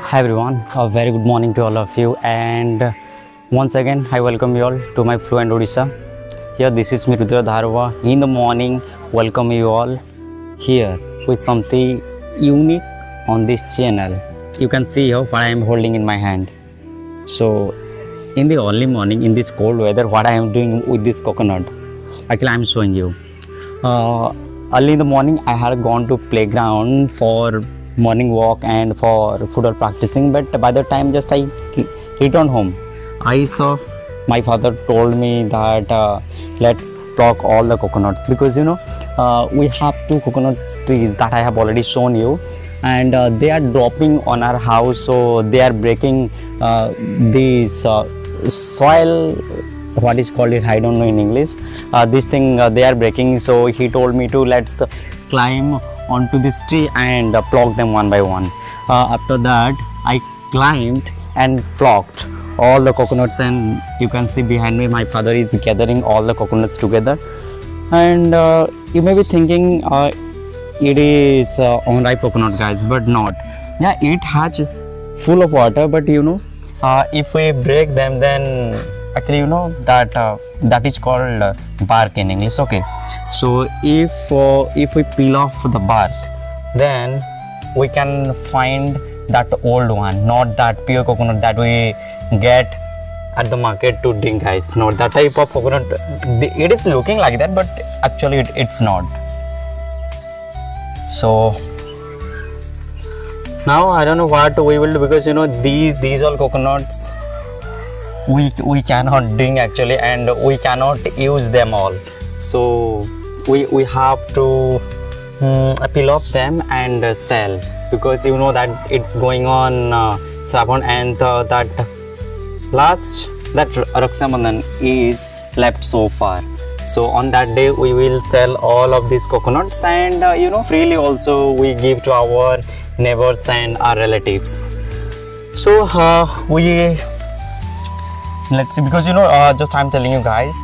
Hi everyone, a very good morning to all of you, and once again I welcome you all to my Fluent Odisha. Here this is me Rudra Dharwa. In the morning, welcome you all here with something unique on this channel. You can see here what I am holding in my hand. So in the early morning, in this cold weather, what I am doing with this coconut, actually I am showing you. Early in the morning I had gone to playground for morning walk and for football practicing, but by the time just I returned home, I saw my father told me that let's pluck all the coconuts, because we have two coconut trees that I have already shown you, and they are dropping on our house, so they are breaking this soil, what is called it, I don't know in English, this thing they are breaking. So he told me to let's climb onto this tree and pluck them one by one. After that I climbed and plucked all the coconuts, and you can see behind me my father is gathering all the coconuts together. And you may be thinking it is unripe coconut, guys, but not. Yeah, it has full of water, but if we break them, then actually that is called bark in English. Okay, so if we peel off the bark, then we can find that old one, not that pure coconut that we get at the market to drink, guys. Not that type of coconut. It is looking like that, but actually it's not. So now I don't know what we will do, because these all coconuts we cannot drink actually, and we cannot use them all. So we have to peel off them and sell, because that it's going on Shravan, and that Raksha Bandhan is left so far. So on that day we will sell all of these coconuts, and freely also we give to our neighbors and our relatives. So let's see, because just I'm telling you guys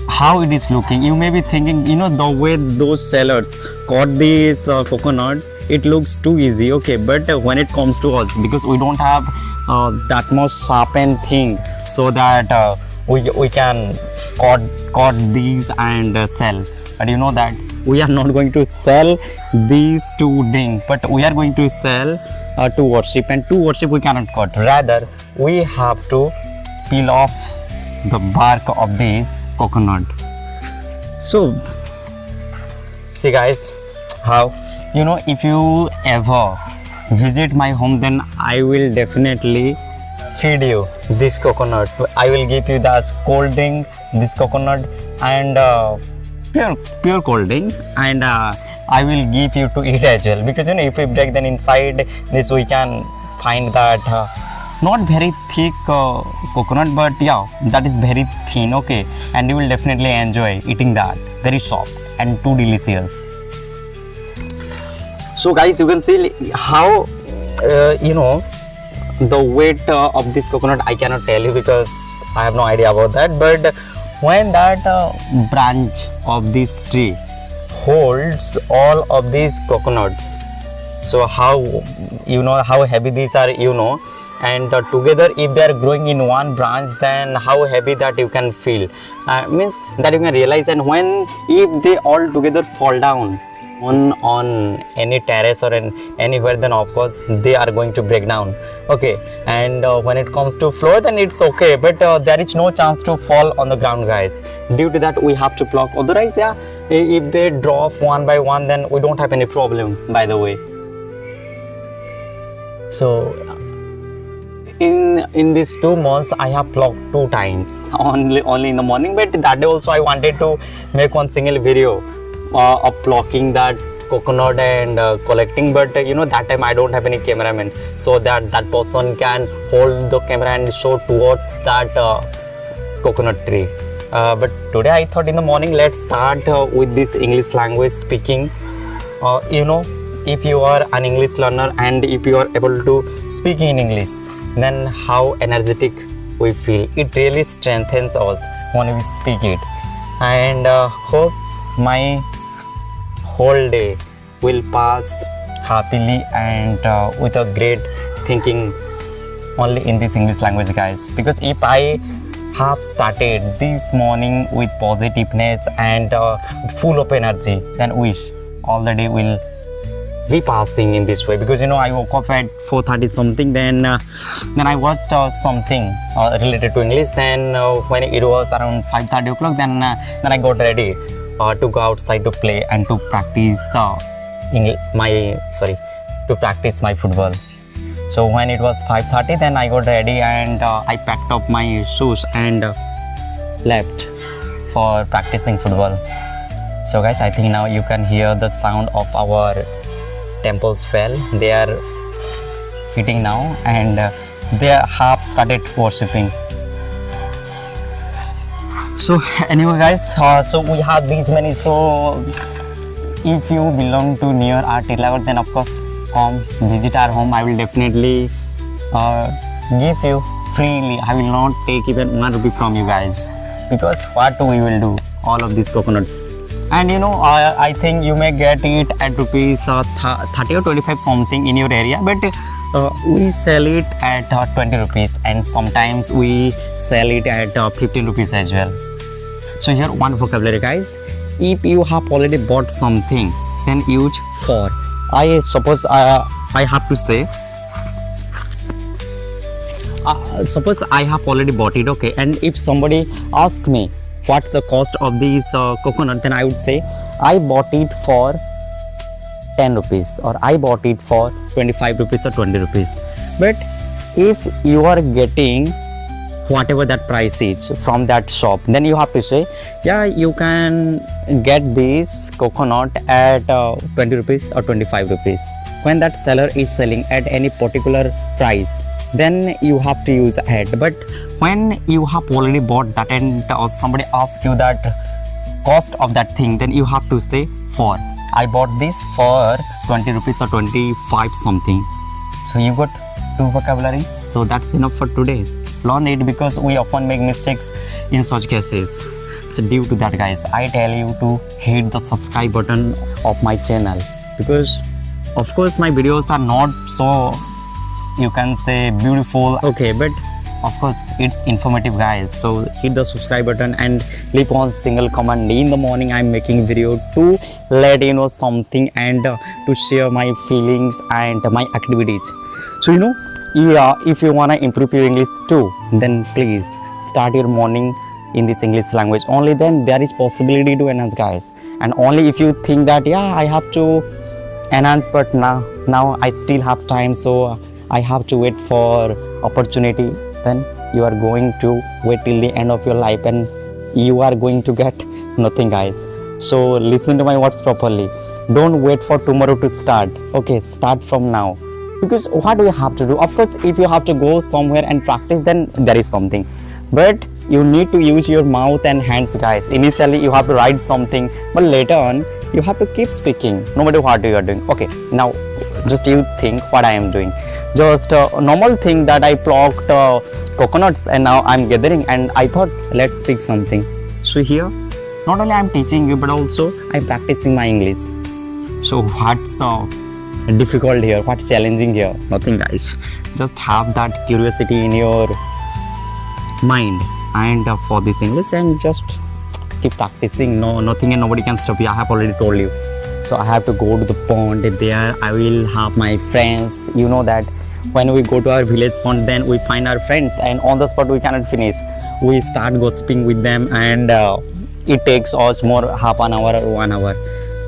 how it is looking. You may be thinking, the way those sellers caught this coconut, it looks too easy. Okay, but when it comes to us, because we don't have that much sharpened thing, so that we can caught these and sell. But that we are not going to sell these to drink, but we are going to sell to worship, and to worship we cannot cut. Rather, we have to peel off the bark of this coconut. So see guys, how if you ever visit my home, then I will definitely feed you this coconut. I will give you the cold drink, this coconut, and pure cold drink, and I will give you to eat as well, because if we break, then inside this we can find that not very thick coconut, but yeah, that is very thin. Okay, and you will definitely enjoy eating that. Very soft and too delicious. So guys, you can see how the weight of this coconut I cannot tell you, because I have no idea about that. But when that branch of this tree holds all of these coconuts, so how how heavy these are, and together if they are growing in one branch, then how heavy that you can feel, means that you can realize. And if they all together fall down on any terrace or anywhere, then of course they are going to break down. Okay, and when it comes to floor, then it's okay, but there is no chance to fall on the ground, guys. Due to that we have to pluck. Otherwise, yeah, if they drop one by one, then we don't have any problem, by the way. So in these 2 months I have plucked 2 times, only in the morning. But that day also I wanted to make one single video of plucking that coconut and collecting, but that time I don't have any cameraman, so that person can hold the camera and show towards that coconut tree. But today I thought in the morning, let's start with this English language speaking. If you are an English learner and if you are able to speak in English, then how energetic we feel. It really strengthens us when we speak it. And hope my whole day will pass happily and with a great thinking only in this English language, guys. Because if I have started this morning with positiveness and full of energy, then wish all the day will be passing in this way. Because I woke up at 4:30 something, then I watched something related to English. Then when it was around 5:30 o'clock, then I got ready to go outside to play and to practice to practice my football. So when it was 5:30, then I got ready and I packed up my shoes and left for practicing football. So guys, I think now you can hear the sound of our temples bell. They are hitting now and they have started worshipping. So anyway, guys, so we have these many. So if you belong to near our Tilagar, then of course come visit our home. I will definitely give you freely. I will not take even 1 rupee from you guys, because what we will do all of these coconuts. And I think you may get it at rupees 30 or 25 something in your area, but we sell it at 20 rupees and sometimes we sell it at 15 rupees as well. So here one vocabulary, guys. If you have already bought something, then use for. I suppose I have to say, suppose I have already bought it, okay, and if somebody asks me what's the cost of this coconut, then I would say I bought it for 10 rupees or I bought it for 25 rupees or 20 rupees. But if you are getting whatever that price is from that shop, then you have to say, yeah, you can get this coconut at 20 rupees or 25 rupees. When that seller is selling at any particular price, then you have to use add. But when you have already bought that and somebody asks you that cost of that thing, then you have to say for. I bought this for 20 rupees or 25 something. So you got 2 vocabularies. So that's enough for today. Learn it, because we often make mistakes in such cases. So due to that, guys, I tell you to hit the subscribe button of my channel, because of course my videos are not so, you can say, beautiful, okay, but of course it's informative, guys. So hit the subscribe button and leave one single comment. In the morning I'm making video to let you know something and to share my feelings and my activities. So if you wanna improve your English too, then please start your morning in this English language. Only then there is possibility to enhance, guys. And only if you think that, yeah, I have to enhance, but now I still have time, so I have to wait for opportunity, then you are going to wait till the end of your life and you are going to get nothing, guys. So listen to my words properly. Don't wait for tomorrow to start. Okay, start from now. Because what do you have to do? Of course, if you have to go somewhere and practice, then there is something. But you need to use your mouth and hands, guys. Initially, you have to write something, but later on, you have to keep speaking, no matter what you are doing. Okay, now just you think what I am doing. Just a normal thing that I plucked coconuts and now I'm gathering, and I thought, let's speak something. So here, not only I'm teaching you, but also I'm practicing my English. So what's difficult here? What's challenging here? Nothing, guys. Just have that curiosity in your mind and for this English, and just keep practicing. Nothing and nobody can stop you. I have already told you. So I have to go to the pond. There I will have my friends. You know that when we go to our village pond, then we find our friends, and on the spot we cannot finish. We start gossiping with them, and it takes us more half an hour or 1 hour.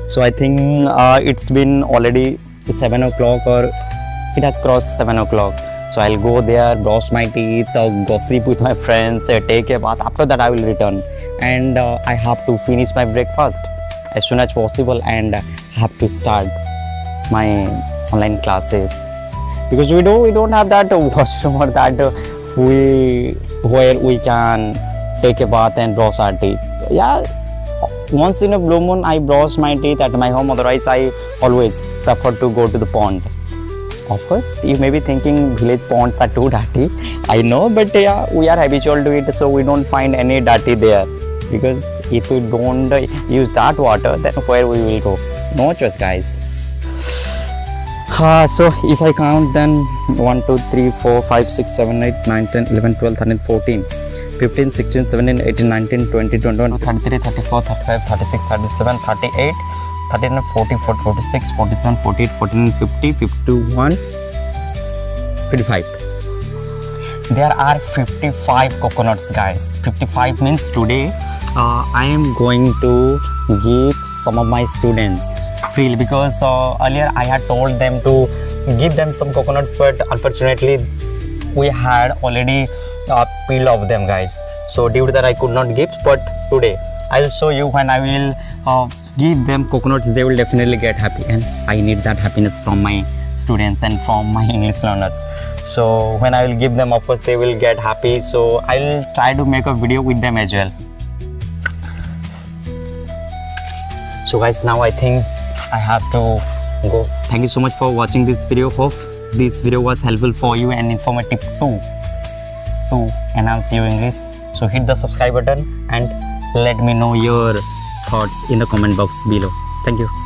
So I think it's been already 7 o'clock, or it has crossed 7 o'clock. So I'll go there, brush my teeth, gossip with my friends, take a bath. After that I will return, and I have to finish my breakfast as soon as possible, and have to start my online classes, because we don't have that washroom or that where we can take a bath and brush our teeth. Yeah, once in a blue moon I brush my teeth at my home, otherwise I always prefer to go to the pond. Of course, you may be thinking village ponds are too dirty. I know, but yeah, we are habitual to it, so we don't find any dirty there. Because if we don't use that water, then where we will go? No choice, guys. So if I count, then 1 2 3 4 5 6 7 8 9 10 11 12 13 14 15 16 17 18 19 20 21 33 34 35 36 37 38 39 40 40 46 47 48 49 50 51 55. There are 55 coconuts, guys. 55 means today I am going to give some of my students freely, because earlier I had told them to give them some coconuts, but unfortunately we had already peeled off them, guys. So due to that I could not give, but today I will show you when I will give them coconuts. They will definitely get happy, and I need that happiness from my students and from my English learners. So when I will give them, of course they will get happy. So I will try to make a video with them as well. So guys, now I think I have to go. Thank you so much for watching this video. Hope this video was helpful for you and informative too, to enhance your English. So hit the subscribe button and let me know your thoughts in the comment box below. Thank you.